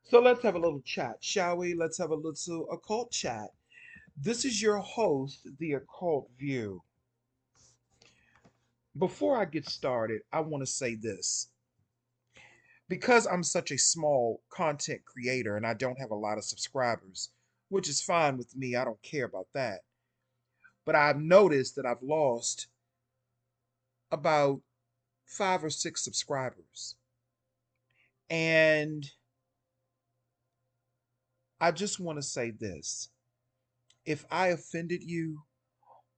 So let's have a little chat, shall we? Let's have a little occult chat. This is your host, The Occult View. Before I get started, I want to say this. Because I'm such a small content creator and I don't have a lot of subscribers, which is fine with me, I don't care about that. But I've noticed that I've lost about 5 or 6 subscribers. And I just want to say this. If I offended you,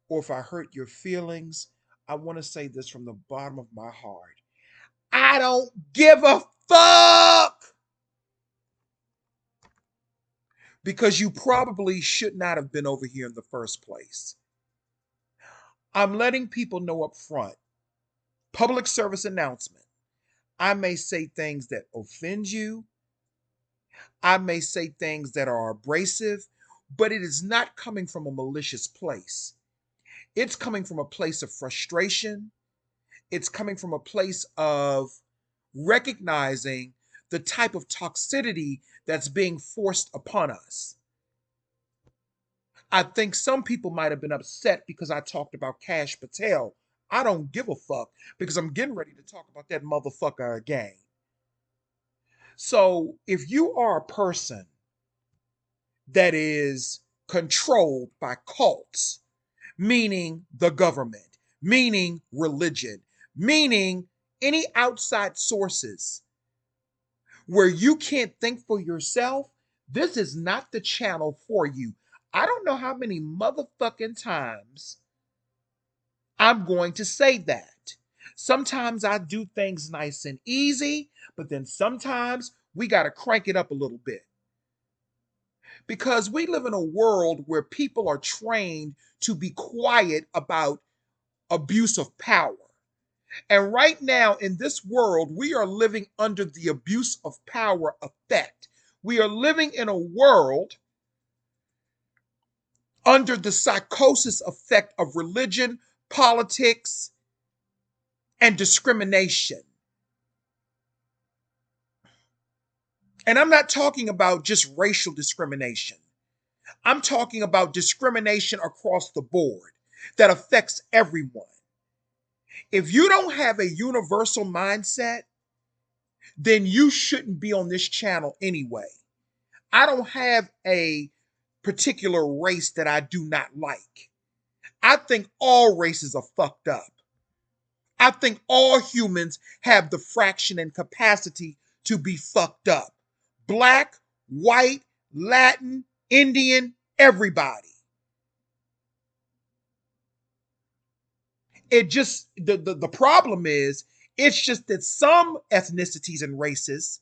or if I hurt your feelings, I want to say this from the bottom of my heart. I don't give a fuck because you probably should not have been over here in the first place. I'm letting people know up front. Public service announcement. I may say things that offend you. I may say things that are abrasive, but it is not coming from a malicious place. It's coming from a place of frustration. It's coming from a place of recognizing the type of toxicity that's being forced upon us. I think some people might have been upset because I talked about Cash Patel. I don't give a fuck because I'm getting ready to talk about that motherfucker again. So if you are a person that is controlled by cults, meaning the government, meaning religion, meaning any outside sources where you can't think for yourself, this is not the channel for you. I don't know how many motherfucking times I'm going to say that. Sometimes I do things nice and easy, but then sometimes we got to crank it up a little bit because we live in a world where people are trained to be quiet about abuse of power. And right now in this world, we are living under the abuse of power effect. We are living in a world under the psychosis effect of religion, politics, and discrimination. And I'm not talking about just racial discrimination. I'm talking about discrimination across the board that affects everyone. If you don't have a universal mindset, then you shouldn't be on this channel anyway. I don't have a particular race that I do not like. I think all races are fucked up. I think all humans have the fraction and capacity to be fucked up. Black, white, Latin, Indian, everybody. The problem is it's just that some ethnicities and races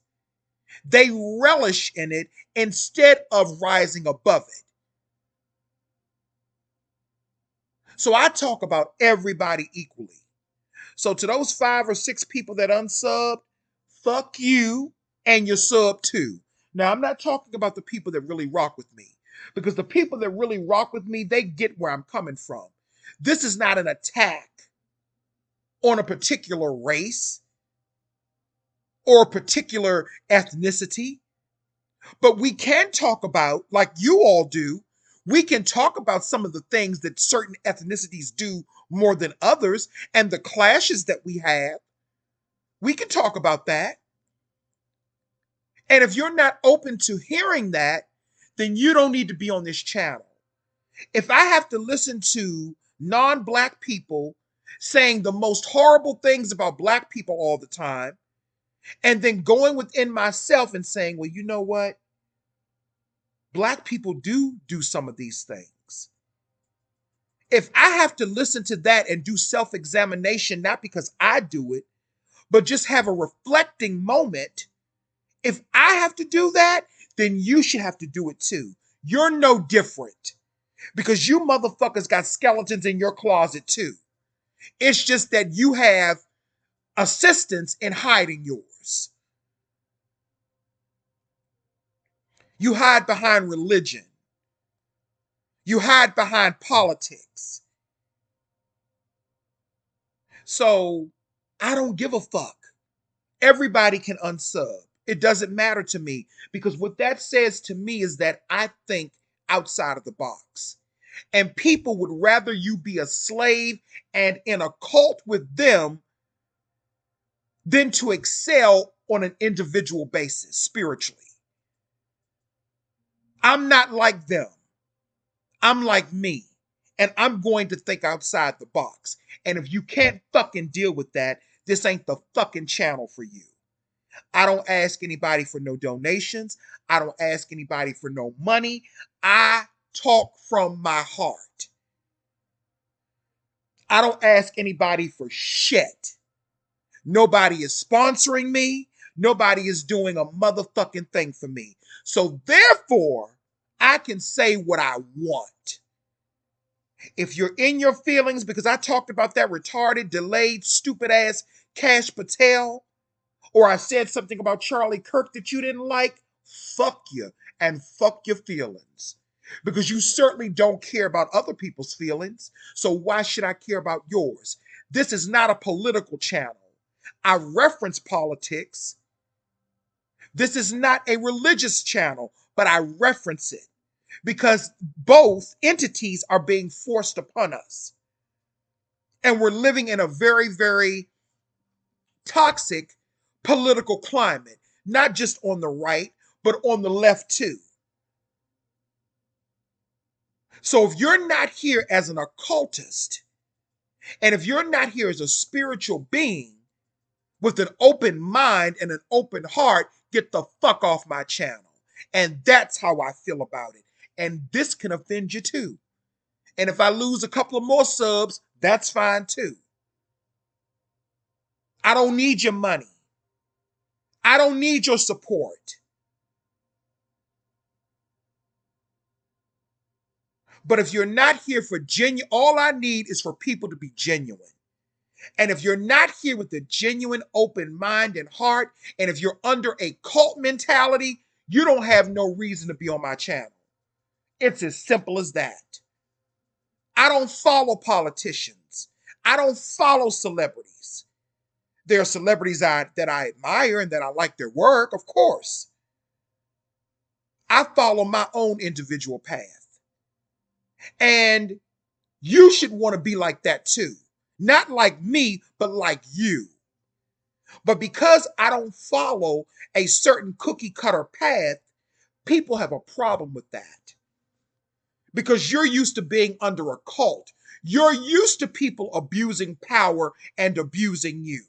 they relish in it instead of rising above it. So I talk about everybody equally. So to those 5 or 6 people that unsubbed, fuck you and your sub too. Now I'm not talking about the people that really rock with me because the people that really rock with me, they get where I'm coming from. This is not an attack on a particular race or a particular ethnicity, but we can talk about, like you all do, we can talk about some of the things that certain ethnicities do more than others and the clashes that we have. We can talk about that. And if you're not open to hearing that, then you don't need to be on this channel. If I have to listen to non black people saying the most horrible things about black people all the time, and then going within myself and saying, well, you know what? Black people do some of these things. If I have to listen to that and do self examination, not because I do it, but just have a reflecting moment, if I have to do that, then you should have to do it too. You're no different because you motherfuckers got skeletons in your closet too. It's just that you have assistance in hiding yours. You hide behind religion. You hide behind politics. So I don't give a fuck. Everybody can unsub. It doesn't matter to me because what that says to me is that I think outside of the box. And people would rather you be a slave and in a cult with them than to excel on an individual basis spiritually. I'm not like them. I'm like me. And I'm going to think outside the box. And if you can't fucking deal with that, this ain't the fucking channel for you. I don't ask anybody for no donations. I don't ask anybody for no money. I talk from my heart. I don't ask anybody for shit. Nobody is sponsoring me. Nobody is doing a motherfucking thing for me. So therefore, I can say what I want. If you're in your feelings, because I talked about that retarded, delayed, stupid ass Kash Patel, or I said something about Charlie Kirk that you didn't like, fuck you and fuck your feelings. Because you certainly don't care about other people's feelings. So why should I care about yours? This is not a political channel. I reference politics. This is not a religious channel, but I reference it because both entities are being forced upon us. And we're living in a very, very toxic political climate, not just on the right, but on the left too. So if you're not here as an occultist, and if you're not here as a spiritual being with an open mind and an open heart, get the fuck off my channel. And that's how I feel about it. And this can offend you too. And if I lose a couple of more subs, that's fine too. I don't need your money. I don't need your support. But if you're not here for genuine, all I need is for people to be genuine. And if you're not here with a genuine open mind and heart, and if you're under a cult mentality, you don't have no reason to be on my channel. It's as simple as that. I don't follow politicians. I don't follow celebrities. There are celebrities that I admire and that I like their work, of course. I follow my own individual path. And you should want to be like that too. Not like me, but like you. But because I don't follow a certain cookie cutter path, people have a problem with that. Because you're used to being under a cult. You're used to people abusing power and abusing you.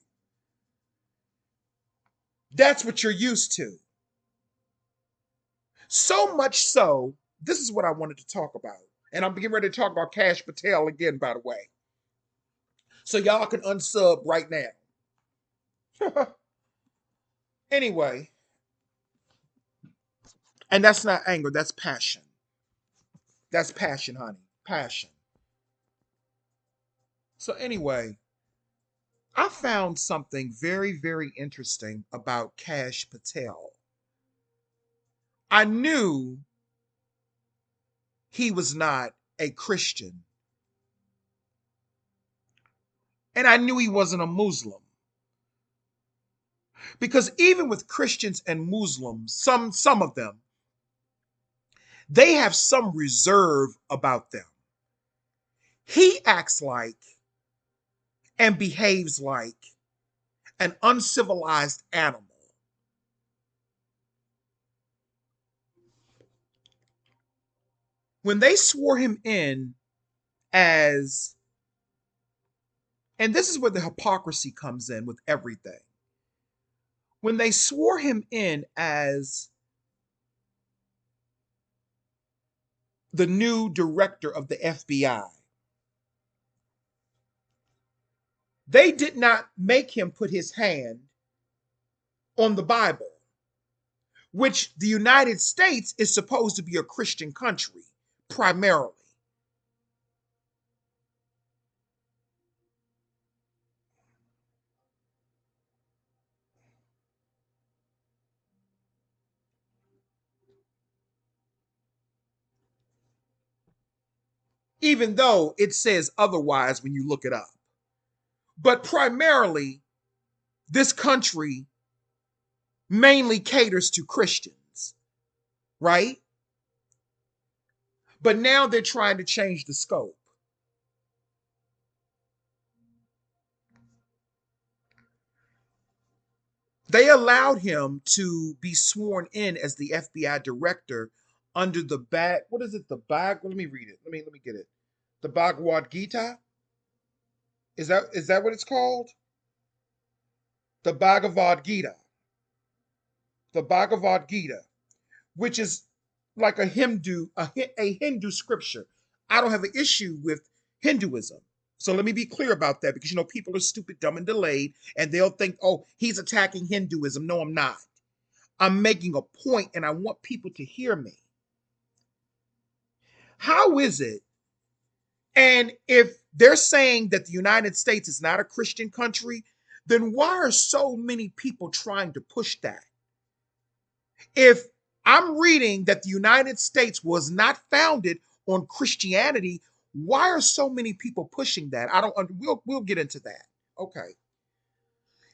That's what you're used to. So much so, this is what I wanted to talk about. And I'm getting ready to talk about Kash Patel again, by the way. So y'all can unsub right now. Anyway, and that's not anger, that's passion. That's passion, honey. Passion. So anyway, I found something very, very interesting about Kash Patel. I knew he was not a Christian. And I knew he wasn't a Muslim. Because even with Christians and Muslims, some of them, they have some reserve about them. He acts like and behaves like an uncivilized animal. When they swore him in as, and this is where the hypocrisy comes in with everything. When they swore him in as the new director of the FBI, they did not make him put his hand on the Bible, which the United States is supposed to be a Christian country, primarily. Even though it says otherwise when you look it up. But primarily, this country mainly caters to Christians, right? But now they're trying to change the scope. They allowed him to be sworn in as the FBI director under the bag. What is it? The bag. Let me read it. Let me get it. The Bhagavad Gita. Is that what it's called? The Bhagavad Gita. The Bhagavad Gita, which is like a Hindu scripture. I don't have an issue with Hinduism. So let me be clear about that because people are stupid, dumb, and delayed, and they'll think, oh, he's attacking Hinduism. No, I'm not. I'm making a point and I want people to hear me. How is it? And if they're saying that the United States is not a Christian country, then why are so many people trying to push that? If I'm reading that the United States was not founded on Christianity, why are so many people pushing that? I don't. We'll get into that. Okay.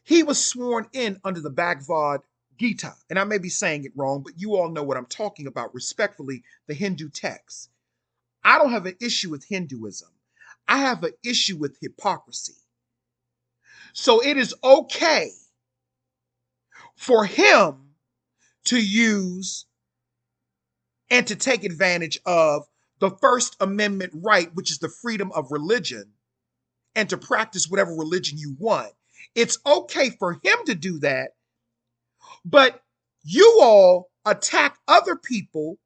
He was sworn in under the Bhagavad Gita, and I may be saying it wrong, but you all know what I'm talking about. Respectfully, the Hindu text. I don't have an issue with Hinduism. I have an issue with hypocrisy. So it is okay for him to use and to take advantage of the First Amendment right, which is the freedom of religion, and to practice whatever religion you want. It's okay for him to do that, but you all attack other people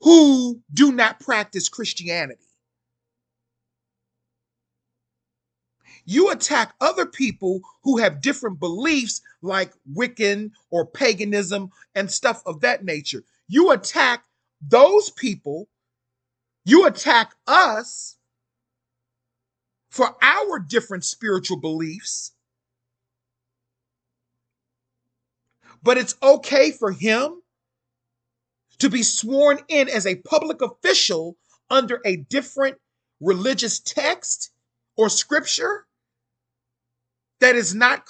who do not practice Christianity. You attack other people who have different beliefs like Wiccan or paganism and stuff of that nature. You attack those people. You attack us for our different spiritual beliefs. But it's okay for him to be sworn in as a public official under a different religious text or scripture that is not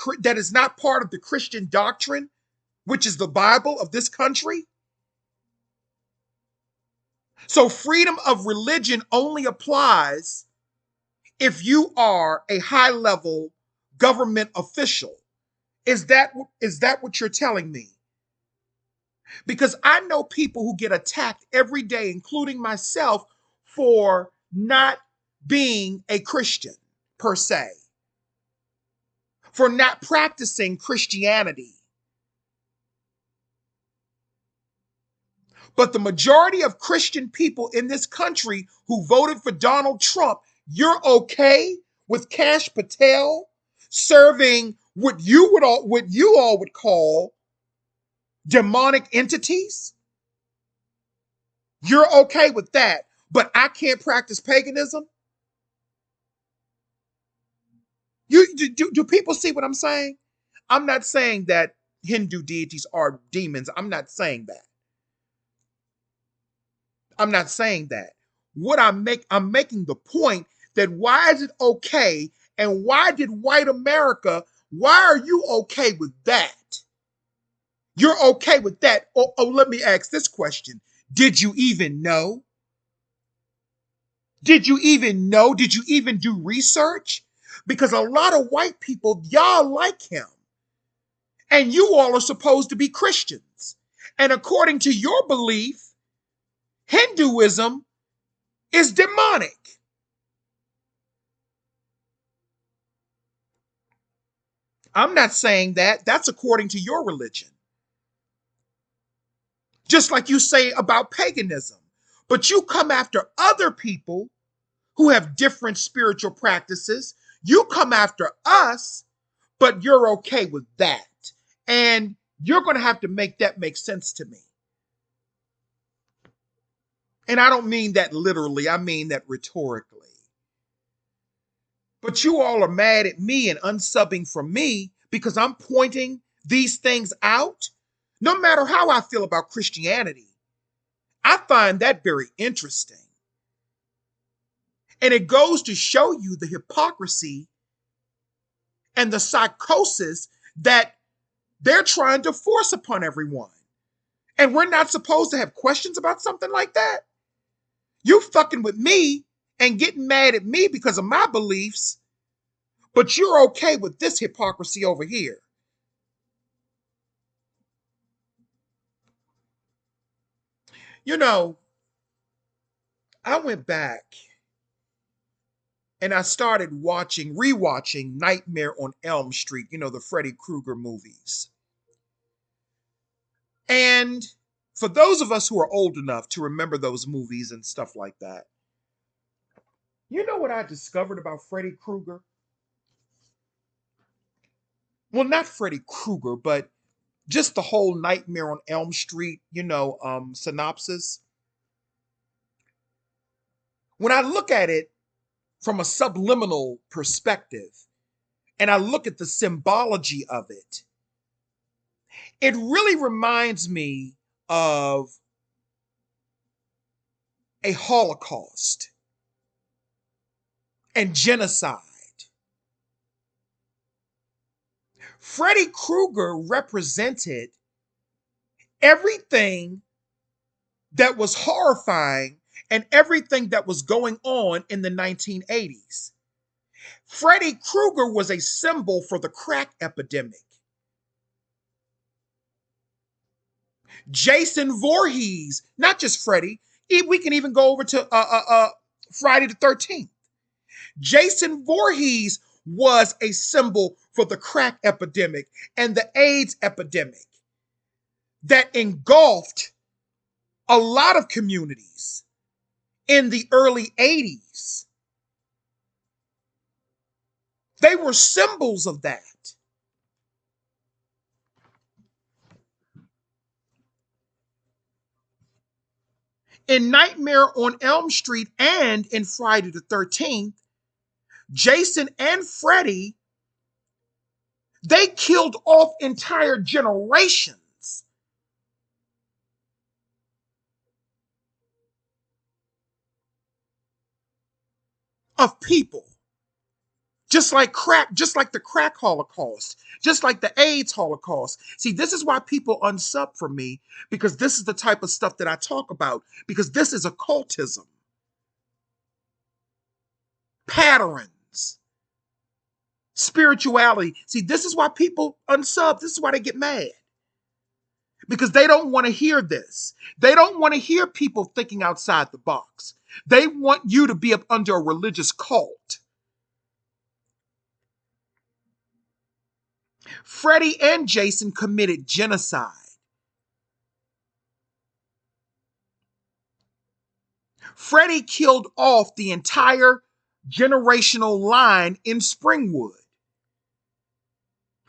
part of the Christian doctrine, which is the Bible of this country. So freedom of religion only applies if you are a high-level government official. Is that what you're telling me? Because I know people who get attacked every day, including myself, for not being a Christian per se, for not practicing Christianity. But the majority of Christian people in this country who voted for Donald Trump, you're okay with Kash Patel serving what you all would call demonic entities? You're okay with that, but I can't practice paganism? Do people see what I'm saying? I'm not saying that Hindu deities are demons. I'm not saying that. I'm not saying that. I'm making the point that why is it okay and why did white America, why are you okay with that? You're okay with that. Let me ask this question. Did you even know? Did you even know? Did you even do research? Because a lot of white people, y'all like him. And you all are supposed to be Christians. And according to your belief, Hinduism is demonic. I'm not saying that. That's according to your religion. Just like you say about paganism. But you come after other people who have different spiritual practices. You come after us, but you're okay with that. And you're going to have to make that make sense to me. And I don't mean that literally, I mean that rhetorically. But you all are mad at me and unsubbing from me because I'm pointing these things out. No matter how I feel about Christianity, I find that very interesting. And it goes to show you the hypocrisy and the psychosis that they're trying to force upon everyone. And we're not supposed to have questions about something like that. You fucking with me and getting mad at me because of my beliefs, but you're okay with this hypocrisy over here. You know, I went back and I started rewatching Nightmare on Elm Street, the Freddy Krueger movies. And for those of us who are old enough to remember those movies and stuff like that, you know what I discovered about Freddy Krueger? Well, not Freddy Krueger, but just the whole Nightmare on Elm Street, synopsis. When I look at it from a subliminal perspective and I look at the symbology of it, it really reminds me of a Holocaust and genocide. Freddy Krueger represented everything that was horrifying and everything that was going on in the 1980s. Freddy Krueger was a symbol for the crack epidemic. Jason Voorhees, not just Freddy, we can even go over to Friday the 13th. Jason Voorhees was a symbol for the crack epidemic and the AIDS epidemic that engulfed a lot of communities in the early 80s. They were symbols of that. In Nightmare on Elm Street and in Friday the 13th, Jason and Freddy, they killed off entire generations of people. Just like the crack Holocaust, just like the AIDS Holocaust. See, this is why people unsub from me, because this is the type of stuff that I talk about, because this is occultism. Patterns. Spirituality. See, this is why people unsub. This is why they get mad. Because they don't want to hear this. They don't want to hear people thinking outside the box. They want you to be up under a religious cult. Freddy and Jason committed genocide. Freddy killed off the entire generational line in Springwood.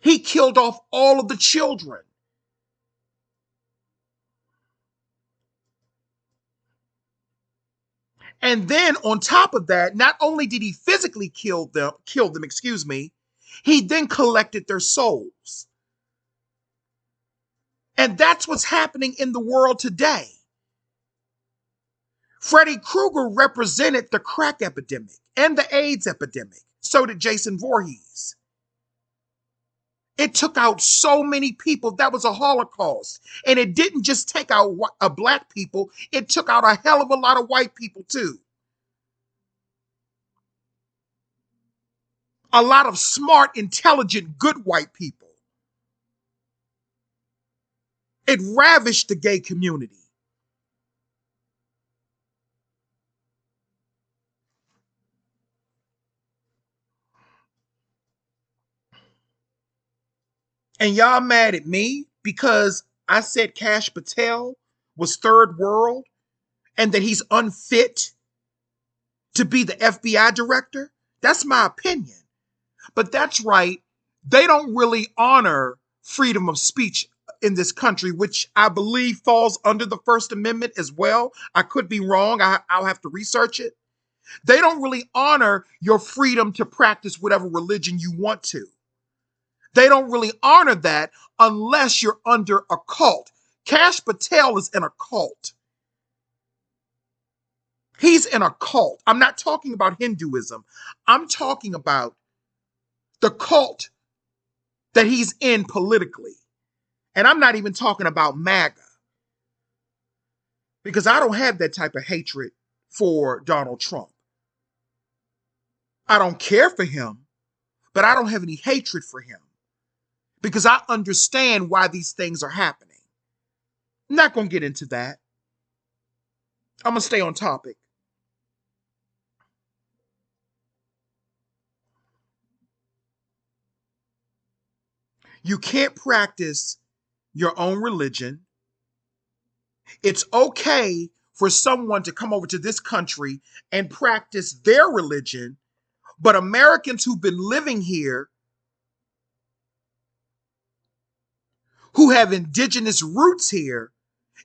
He killed off all of the children. And then on top of that, not only did he physically kill them, he then collected their souls. And that's what's happening in the world today. Freddy Krueger represented the crack epidemic and the AIDS epidemic. So did Jason Voorhees. It took out so many people. That was a Holocaust. And it didn't just take out black people. It took out a hell of a lot of white people too. A lot of smart, intelligent, good white people. It ravished the gay community. And y'all mad at me because I said Kash Patel was third world and that he's unfit to be the FBI director? That's my opinion. But that's right. They don't really honor freedom of speech in this country, which I believe falls under the First Amendment as well. I could be wrong. I'll have to research it. They don't really honor your freedom to practice whatever religion you want to. They don't really honor that unless you're under a cult. Kash Patel is in a cult. He's in a cult. I'm not talking about Hinduism. I'm talking about the cult that he's in politically. And I'm not even talking about MAGA, because I don't have that type of hatred for Donald Trump. I don't care for him, but I don't have any hatred for him because I understand why these things are happening. I'm not going to get into that. I'm going to stay on topic. You can't practice your own religion. It's okay for someone to come over to this country and practice their religion, but Americans who've been living here, who have indigenous roots here,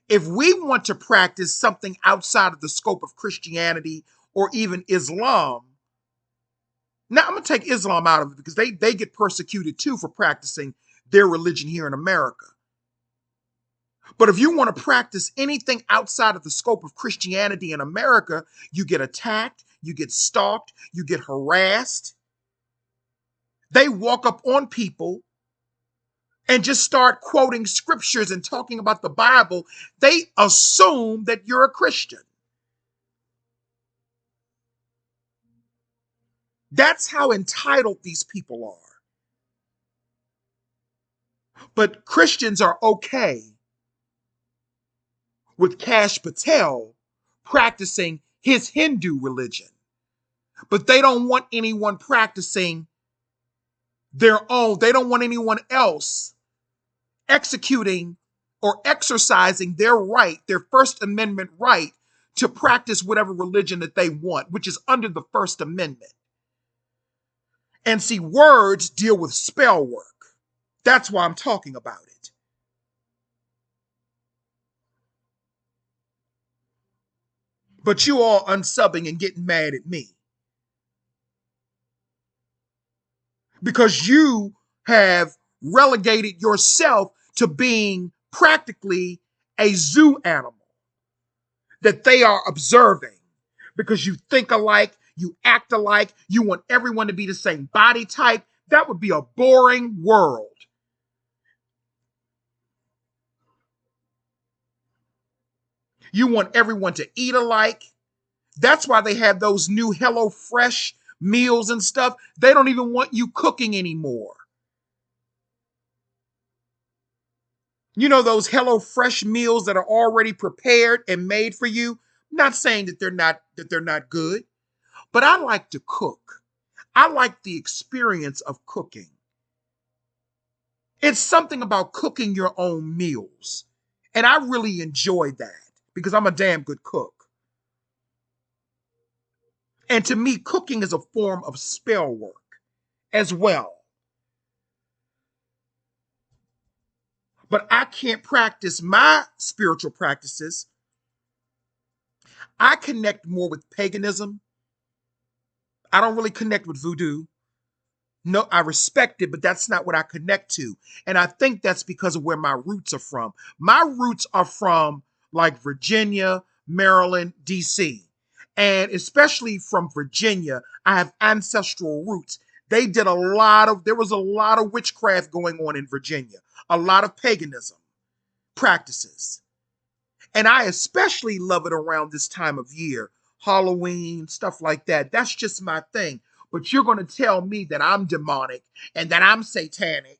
if we want to practice something outside of the scope of Christianity or even Islam, now I'm going to take Islam out of it because they get persecuted too for practicing their religion here in America. But if you want to practice anything outside of the scope of Christianity in America, you get attacked, you get stalked, you get harassed. They walk up on people and just start quoting scriptures and talking about the Bible. They assume that you're a Christian. That's how entitled these people are. But Christians are okay with Kash Patel practicing his Hindu religion, but they don't want anyone practicing their own. They don't want anyone else executing or exercising their right, their First Amendment right, to practice whatever religion that they want, which is under the First Amendment. And see, words deal with spell work. That's why I'm talking about it. But you all unsubbing and getting mad at me because you have relegated yourself to being practically a zoo animal that they are observing because you think alike, you act alike, you want everyone to be the same body type. That would be a boring world. You want everyone to eat alike. That's why they have those new Hello Fresh meals and stuff. They don't even want you cooking anymore. You know those Hello Fresh meals that are already prepared and made for you? I'm not saying that they're not good, but I like to cook. I like the experience of cooking. It's something about cooking your own meals. And I really enjoy that because I'm a damn good cook. And to me, cooking is a form of spell work as well. But I can't practice my spiritual practices. I connect more with paganism. I don't really connect with voodoo. No, I respect it, but that's not what I connect to. And I think that's because of where my roots are from. My roots are from like Virginia, Maryland, DC. And especially from Virginia, I have ancestral roots. There was a lot of witchcraft going on in Virginia, a lot of paganism practices. And I especially love it around this time of year, Halloween, stuff like that. That's just my thing. But you're going to tell me that I'm demonic and that I'm satanic.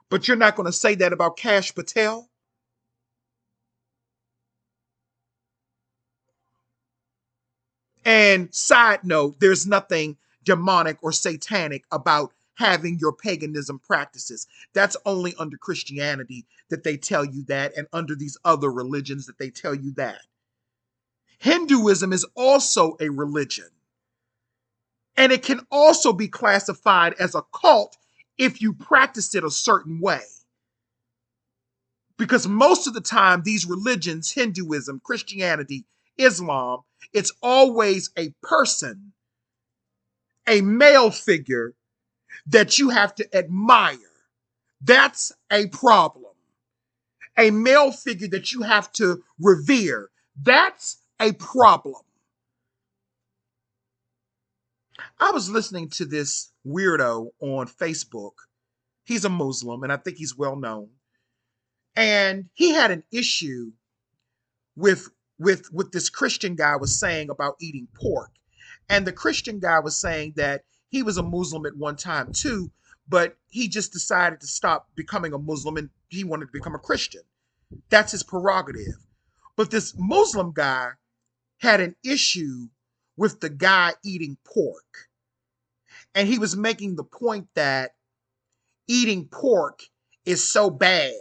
But you're not going to say that about Kash Patel? And side note, there's nothing demonic or satanic about having your paganism practices. That's only under Christianity that they tell you that, and under these other religions that they tell you that. Hinduism is also a religion. And it can also be classified as a cult if you practice it a certain way. Because most of the time, these religions, Hinduism, Christianity, Islam, it's always a person, a male figure that you have to admire. That's a problem. A male figure that you have to revere. That's a problem. I was listening to this weirdo on Facebook. He's a Muslim, and I think he's well known. And he had an issue with with this Christian guy was saying about eating pork. And the Christian guy was saying that he was a Muslim at one time too, but he just decided to stop becoming a Muslim and he wanted to become a Christian. That's his prerogative. But this Muslim guy had an issue with the guy eating pork. And he was making the point that eating pork is so bad.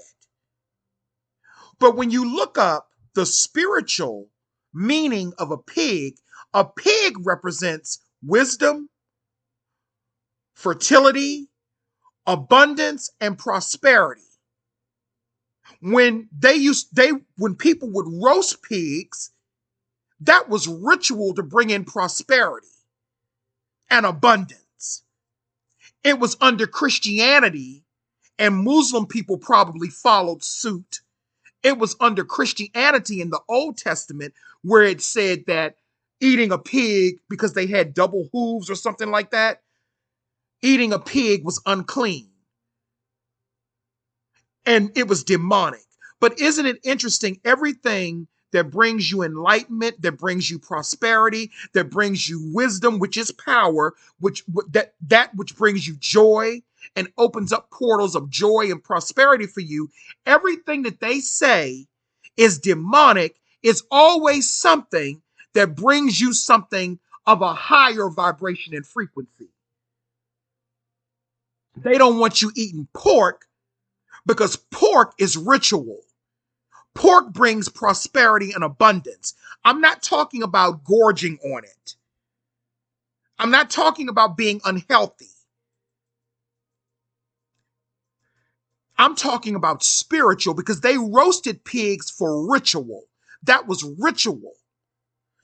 But when you look up the spiritual meaning of a pig represents wisdom, fertility, abundance, and prosperity. When when people would roast pigs, that was ritual to bring in prosperity and abundance. It was under Christianity, and Muslim people probably followed suit. It was under Christianity in the Old Testament where it said that eating a pig, because they had double hooves or something like that, eating a pig was unclean. And it was demonic. But isn't it interesting? Everything that brings you enlightenment, that brings you prosperity, that brings you wisdom, which is power, which brings you joy and opens up portals of joy and prosperity for you. Everything that they say is demonic is always something that brings you something of a higher vibration and frequency. They don't want you eating pork because pork is ritual. Pork brings prosperity and abundance. I'm not talking about gorging on it. I'm not talking about being unhealthy. I'm talking about spiritual, because they roasted pigs for ritual. That was ritual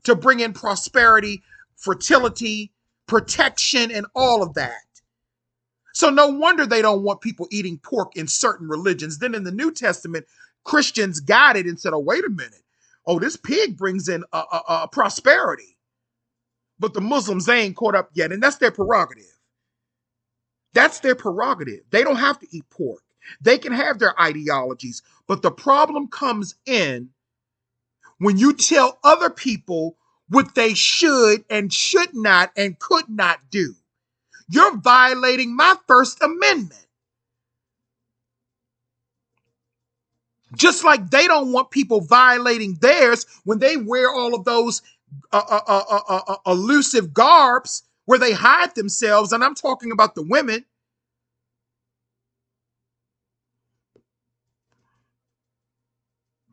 to bring in prosperity, fertility, protection, and all of that. So no wonder they don't want people eating pork in certain religions. Then in the New Testament, Christians got it and said, oh, wait a minute. Oh, this pig brings in a prosperity. But the Muslims, they ain't caught up yet. And that's their prerogative. That's their prerogative. They don't have to eat pork. They can have their ideologies. But the problem comes in when you tell other people what they should and should not and could not do. You're violating my First Amendment. Just like they don't want people violating theirs when they wear all of those elusive garbs where they hide themselves. And I'm talking about the women.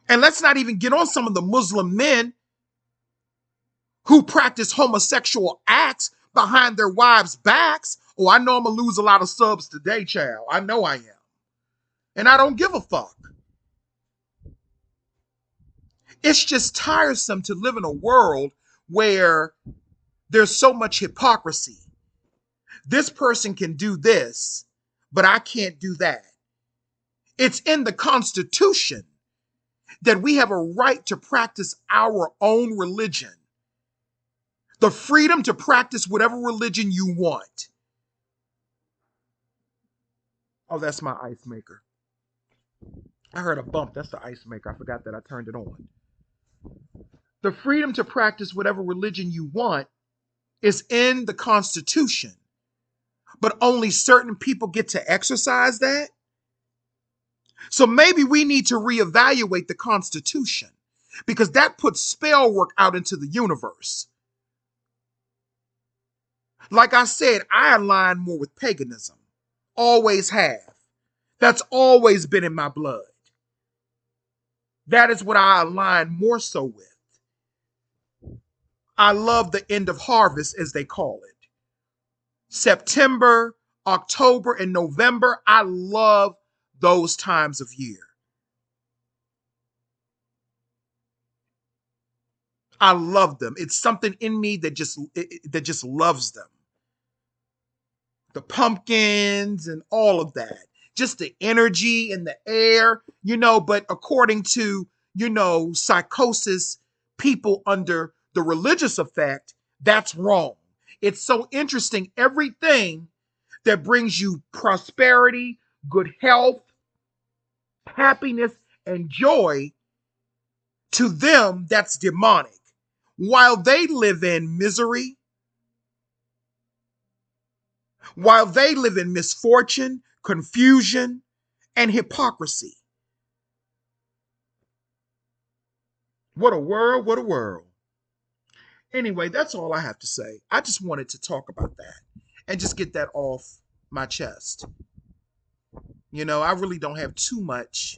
And let's not even get on some of the Muslim men who practice homosexual acts behind their wives' backs. Oh, I know I'm going to lose a lot of subs today, child. I know I am. And I don't give a fuck. It's just tiresome to live in a world where there's so much hypocrisy. This person can do this, but I can't do that. It's in the Constitution that we have a right to practice our own religion. The freedom to practice whatever religion you want. Oh, that's my ice maker. I heard a bump. That's the ice maker. I forgot that I turned it on. The freedom to practice whatever religion you want is in the Constitution, but only certain people get to exercise that. So maybe we need to reevaluate the Constitution, because that puts spell work out into the universe. Like I said, I align more with paganism. Always have. That's always been in my blood. That is what I align more so with. I love the end of harvest, as they call it. September, October, and November, I love those times of year. I love them. It's something in me that just loves them. The pumpkins and all of that. Just the energy in the air, but according to, psychosis, people under the religious effect, that's wrong. It's so interesting. Everything that brings you prosperity, good health, happiness, and joy, to them, that's demonic. While they live in misery, while they live in misfortune, confusion, and hypocrisy. What a world, what a world. Anyway, that's all I have to say. I just wanted to talk about that and just get that off my chest. I really don't have too much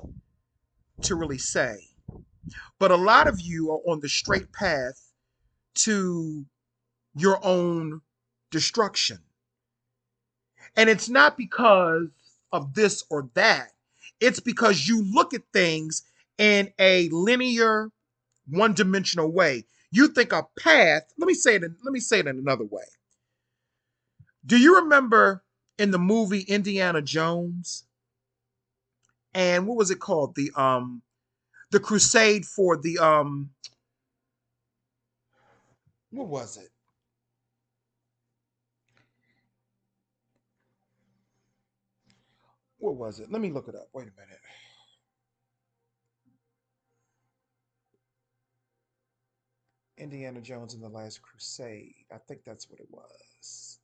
to really say. But a lot of you are on the straight path to your own destruction. And it's not because of this or that. It's because you look at things in a linear, one-dimensional way. You think a path, let me say it in another way. Do you remember in the movie Indiana Jones? And what was it called? The crusade for the what was it? What was it? Let me look it up. Wait a minute. Indiana Jones and the Last Crusade. I think that's what it was.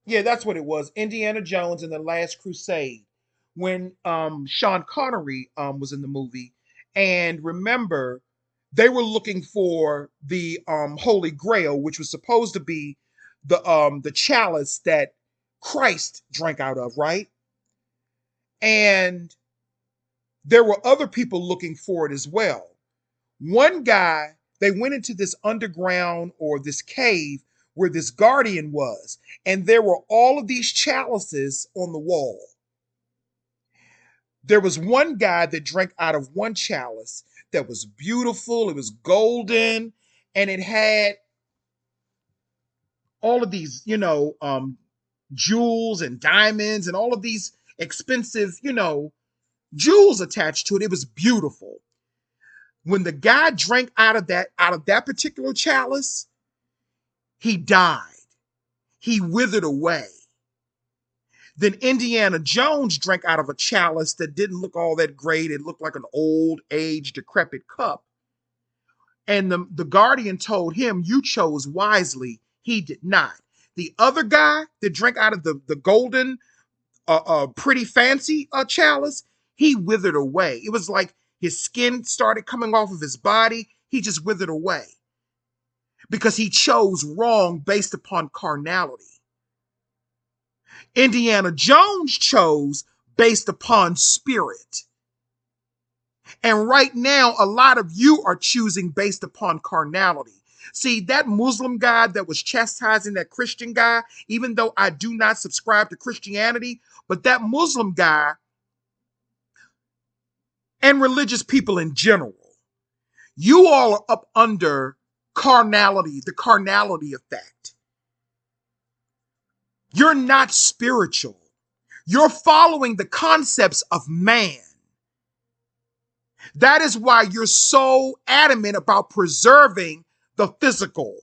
Yeah, that's what it was. Indiana Jones and the Last Crusade. When Sean Connery was in the movie. And remember, they were looking for the Holy Grail, which was supposed to be the chalice that Christ drank out of, right? And there were other people looking for it as well. One guy, they went into this underground or this cave where this guardian was, and there were all of these chalices on the wall. There was one guy that drank out of one chalice that was beautiful, it was golden, and it had all of these, jewels and diamonds and all of these expensive, jewels attached to it. It was beautiful. When the guy drank out of that particular chalice, he died. He withered away. Then Indiana Jones drank out of a chalice that didn't look all that great. It looked like an old, aged, decrepit cup. And the guardian told him, "You chose wisely." He did not. The other guy that drank out of the golden, pretty fancy chalice, he withered away. It was like his skin started coming off of his body. He just withered away because he chose wrong based upon carnality. Indiana Jones chose based upon spirit. And right now, a lot of you are choosing based upon carnality. See, that Muslim guy that was chastising that Christian guy, even though I do not subscribe to Christianity, but that Muslim guy and religious people in general, you all are up under carnality, the carnality effect. You're not spiritual. You're following the concepts of man. That is why you're so adamant about preserving the physical,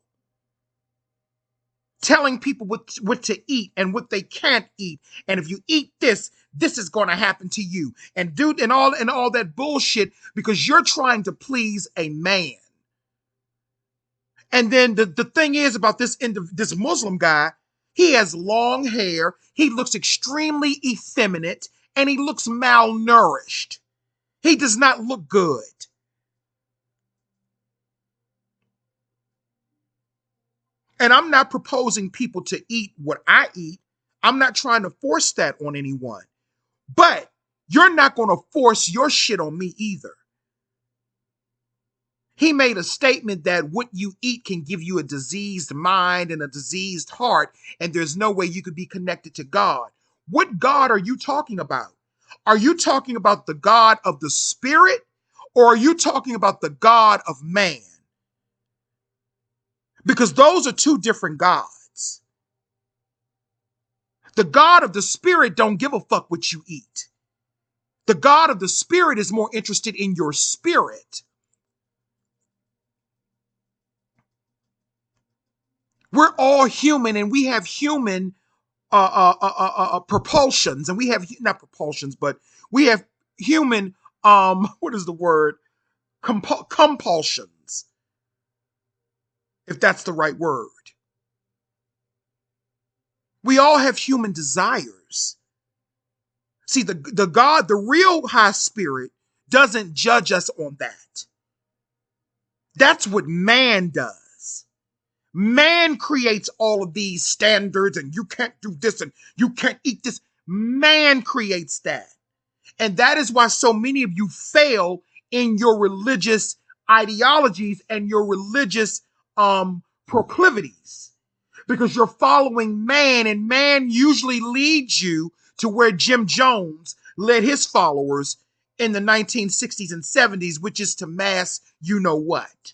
telling people what to eat and what they can't eat. And if you eat this, this is going to happen to you. And all that bullshit because you're trying to please a man. And then the thing is about this Muslim guy, he has long hair, he looks extremely effeminate, and he looks malnourished. He does not look good. And I'm not proposing people to eat what I eat. I'm not trying to force that on anyone. But you're not going to force your shit on me either. He made a statement that what you eat can give you a diseased mind and a diseased heart, and there's no way you could be connected to God. What God are you talking about? Are you talking about the God of the spirit, or are you talking about the God of man? Because those are two different gods. The God of the spirit don't give a fuck what you eat. The God of the spirit is more interested in your spirit. We're all human and we have human propulsions, and we have not propulsions, but we have human what is the word, compulsions, if that's the right word. We all have human desires. See, the God, the real high spirit, doesn't judge us on that. That's what man does. Man creates all of these standards, and you can't do this and you can't eat this. Man creates that. And that is why so many of you fail in your religious ideologies and your religious proclivities, because you're following man, and man usually leads you to where Jim Jones led his followers in the 1960s and 70s, which is to mass you know what.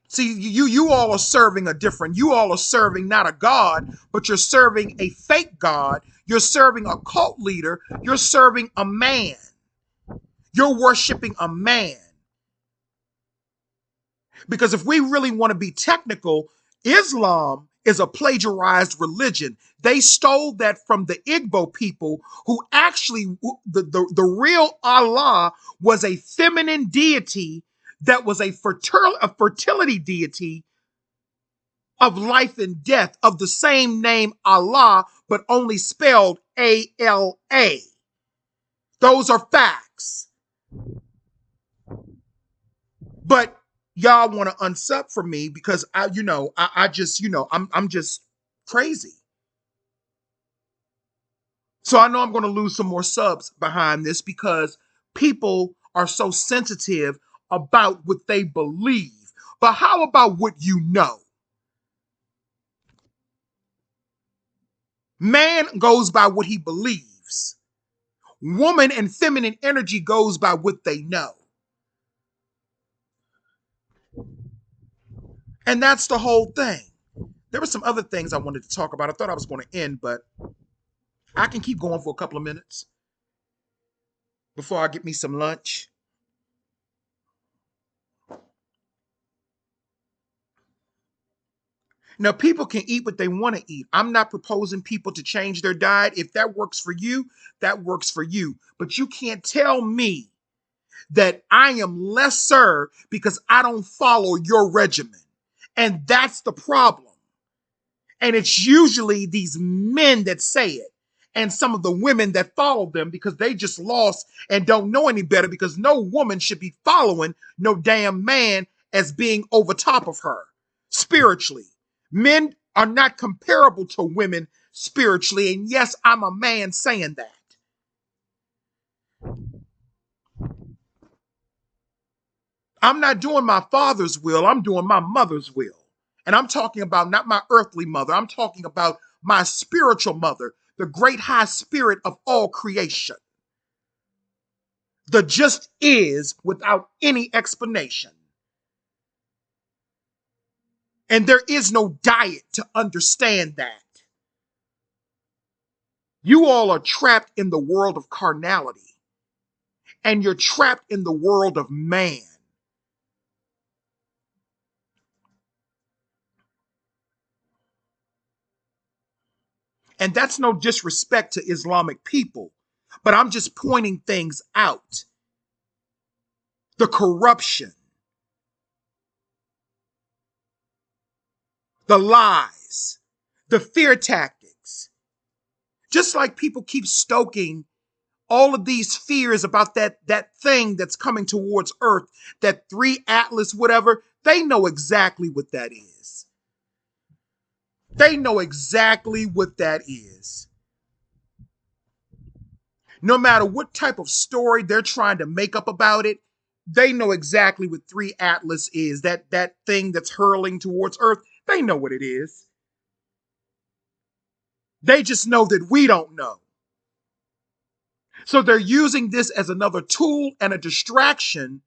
See, you all are serving a different, you all are serving not a God, but you're serving a fake God. You're serving a cult leader. You're serving a man. You're worshiping a man. Because if we really want to be technical, Islam is a plagiarized religion. They stole that from the Igbo people, who actually, the real Allah was a feminine deity that was a fertility deity of life and death, of the same name Allah, but only spelled ALA. Those are facts. But y'all want to unsub for me because I just, I'm just crazy. So I know I'm going to lose some more subs behind this because people are so sensitive about what they believe. But how about what you know? Man goes by what he believes. Woman and feminine energy goes by what they know. And that's the whole thing. There were some other things I wanted to talk about. I thought I was going to end, but I can keep going for a couple of minutes before I get me some lunch. Now, people can eat what they want to eat. I'm not proposing people to change their diet. If that works for you, that works for you. But you can't tell me that I am lesser because I don't follow your regimen. And that's the problem. And it's usually these men that say it, and some of the women that follow them, because they just lost and don't know any better, because no woman should be following no damn man as being over top of her spiritually. Men are not comparable to women spiritually. And yes, I'm a man saying that. I'm not doing my father's will. I'm doing my mother's will. And I'm talking about not my earthly mother. I'm talking about my spiritual mother, the great high spirit of all creation. The just is without any explanation. And there is no diet to understand that. You all are trapped in the world of carnality, and you're trapped in the world of man. And that's no disrespect to Islamic people, but I'm just pointing things out. The corruption, the lies, the fear tactics. Just like people keep stoking all of these fears about that thing that's coming towards Earth, that 3 Atlas, whatever, they know exactly what that is. They know exactly what that is. No matter what type of story they're trying to make up about it, they know exactly what 3 Atlas is. That thing that's hurling towards Earth, they know what it is. They just know that we don't know. So they're using this as another tool and a distraction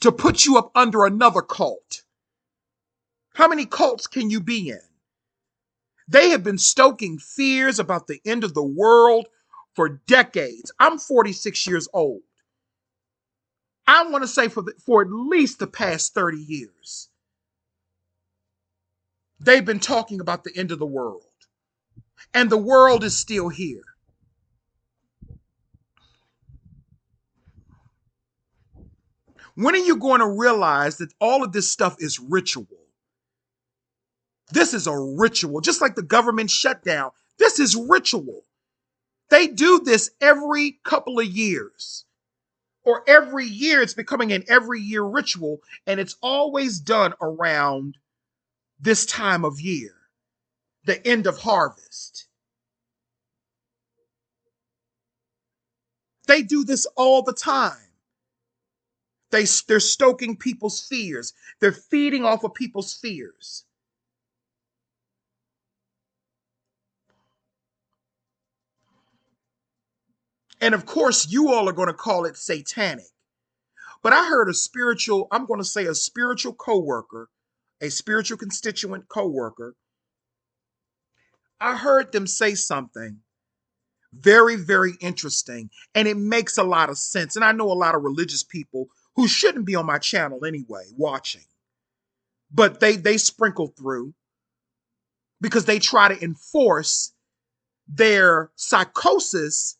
to put you up under another cult. How many cults can you be in? They have been stoking fears about the end of the world for decades. I'm 46 years old. I want to say for at least the past 30 years, they've been talking about the end of the world. And the world is still here. When are you going to realize that all of this stuff is ritual? This is a ritual, just like the government shutdown. This is ritual. They do this every couple of years, or every year. It's becoming an every year ritual, and it's always done around this time of year, the end of harvest. They do this all the time. They're stoking people's fears. They're feeding off of people's fears. And of course, you all are going to call it satanic. But I heard I'm going to say a spiritual coworker, a spiritual constituent coworker. I heard them say something very, very interesting, and it makes a lot of sense. And I know a lot of religious people who shouldn't be on my channel anyway, watching. But they sprinkle through because they try to enforce their psychosis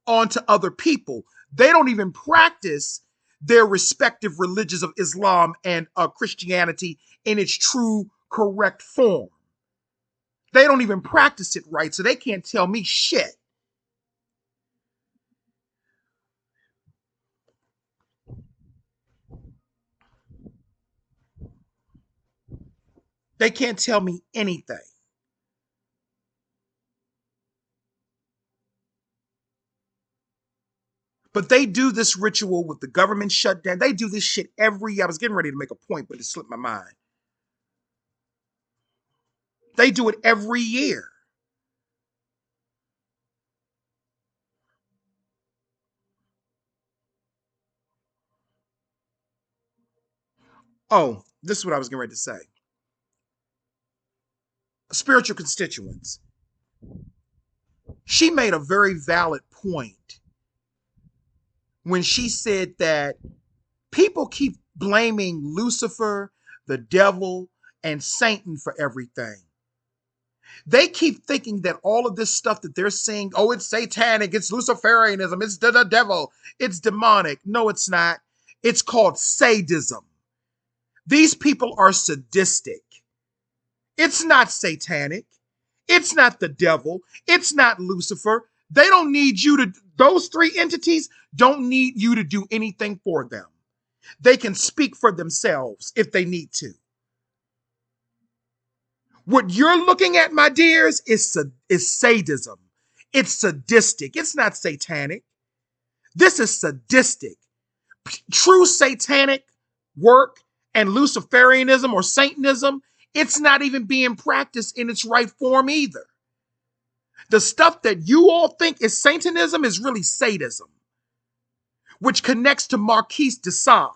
onto other people. They don't even practice their respective religions of Islam and Christianity in its true, correct form. They don't even practice it right, so they can't tell me shit. They can't tell me anything. But they do this ritual with the government shutdown. They do this shit every year. I was getting ready to make a point, but it slipped my mind. They do it every year. Oh, this is what I was getting ready to say. Spiritual constituents. She made a very valid point when she said that people keep blaming Lucifer, the devil, and Satan for everything. They keep thinking that all of this stuff that they're saying, oh, it's satanic, it's Luciferianism, it's the devil, it's demonic. No, it's not. It's called sadism. These people are sadistic. It's not satanic. It's not the devil. It's not Lucifer. They don't need you to, those three entities don't need you to do anything for them. They can speak for themselves if they need to. What you're looking at, my dears, is sadism. It's sadistic. It's not satanic. This is sadistic. True satanic work and Luciferianism or Satanism, it's not even being practiced in its right form either. The stuff that you all think is Satanism is really sadism, which connects to Marquise de Sade,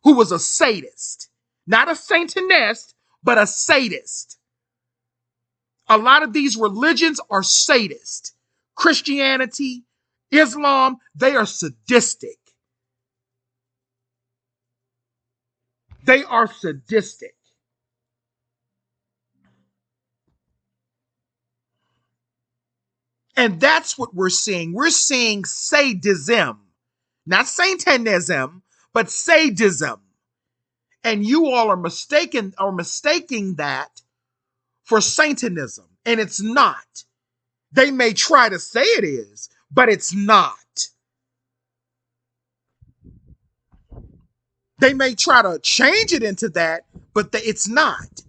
who was a sadist. Not a Satanist, but a sadist. A lot of these religions are sadist. Christianity, Islam, they are sadistic. They are sadistic. And that's what we're seeing. We're seeing sadism, not Satanism, but sadism. And you all are mistaking that for Satanism, and it's not. They may try to say it is, but it's not. They may try to change it into that, but it's not.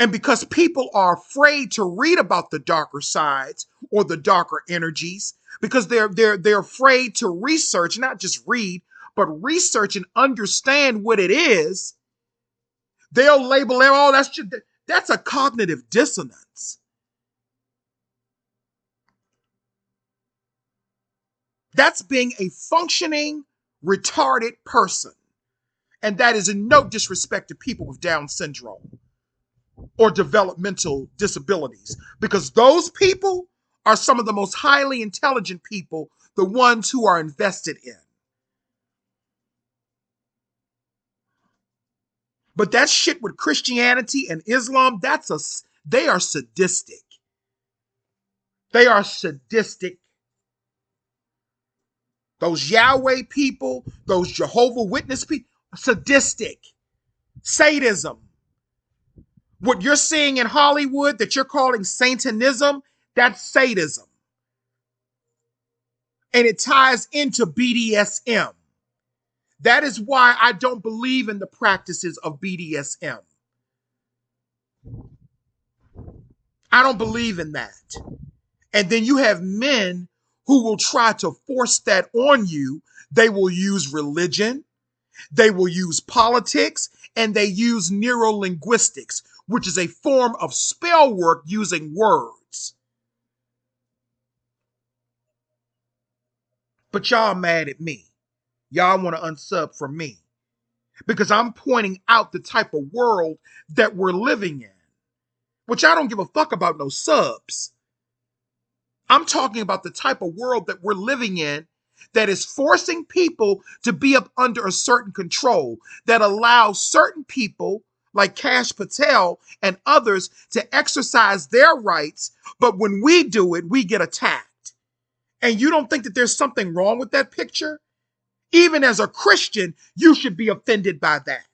And because people are afraid to read about the darker sides or the darker energies, because they're afraid to research, not just read, but research and understand what it is, they'll label it, oh, that's a cognitive dissonance. That's being a functioning, retarded person. And that is in no disrespect to people with Down syndrome or developmental disabilities, because those people are some of the most highly intelligent people, the ones who are invested in. But that shit with Christianity and Islam, they are sadistic. They are sadistic. Those Yahweh people, those Jehovah Witness people, sadistic. Sadism. What you're seeing in Hollywood that you're calling Satanism, that's sadism. And it ties into BDSM. That is why I don't believe in the practices of BDSM. I don't believe in that. And then you have men who will try to force that on you. They will use religion, they will use politics, and they use neurolinguistics, which is a form of spell work using words. But y'all mad at me. Y'all want to unsub from me because I'm pointing out the type of world that we're living in, which I don't give a fuck about no subs. I'm talking about the type of world that we're living in that is forcing people to be up under a certain control, that allows certain people like Kash Patel and others to exercise their rights, but when we do it, we get attacked. And you don't think that there's something wrong with that picture? Even as a Christian, you should be offended by that.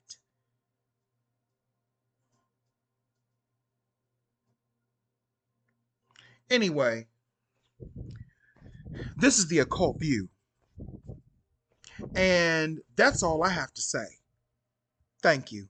Anyway, this is the occult view. And that's all I have to say. Thank you.